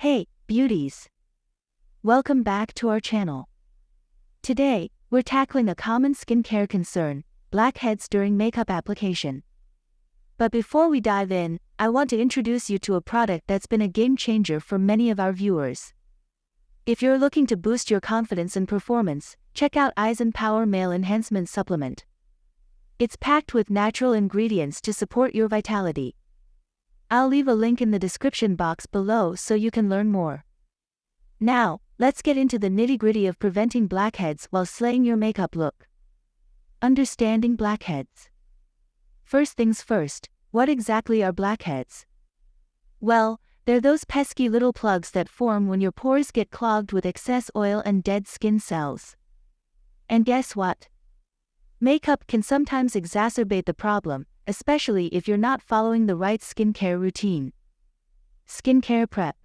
Hey, beauties! Welcome back to our channel. Today, we're tackling a common skincare concern, blackheads during makeup application. But before we dive in, I want to introduce you to a product that's been a game changer for many of our viewers. If you're looking to boost your confidence and performance, check out Aizen Power Male Enhancement Supplement. It's packed with natural ingredients to support your vitality. I'll leave a link in the description box below so you can learn more. Now, let's get into the nitty-gritty of preventing blackheads while slaying your makeup look. Understanding blackheads. First things first, what exactly are blackheads? Well, they're those pesky little plugs that form when your pores get clogged with excess oil and dead skin cells. And guess what? Makeup can sometimes exacerbate the problem, especially if you're not following the right skincare routine. Skincare prep.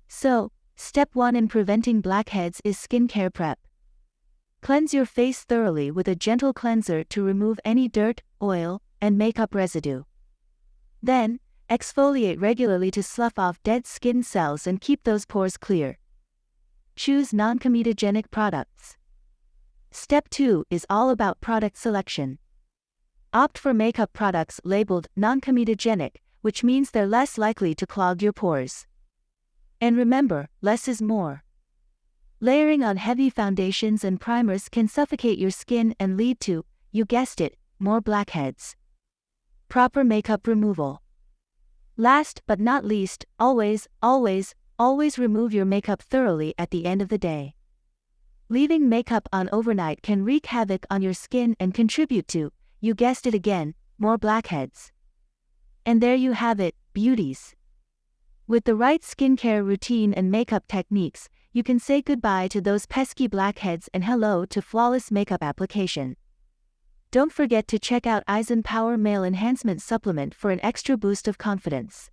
So, step 1 in preventing blackheads is skincare prep. Cleanse your face thoroughly with a gentle cleanser to remove any dirt, oil, and makeup residue. Then, exfoliate regularly to slough off dead skin cells and keep those pores clear. Choose non-comedogenic products. Step 2 is all about product selection. Opt for makeup products labeled non-comedogenic, which means they're less likely to clog your pores. And remember, less is more. Layering on heavy foundations and primers can suffocate your skin and lead to, you guessed it, more blackheads. Proper makeup removal. Last but not least, always remove your makeup thoroughly at the end of the day. Leaving makeup on overnight can wreak havoc on your skin and contribute to, you guessed it again, more blackheads. And there you have it, beauties. With the right skincare routine and makeup techniques, you can say goodbye to those pesky blackheads and hello to flawless makeup application. Don't forget to check out Aizen Power Male Enhancement Supplement for an extra boost of confidence.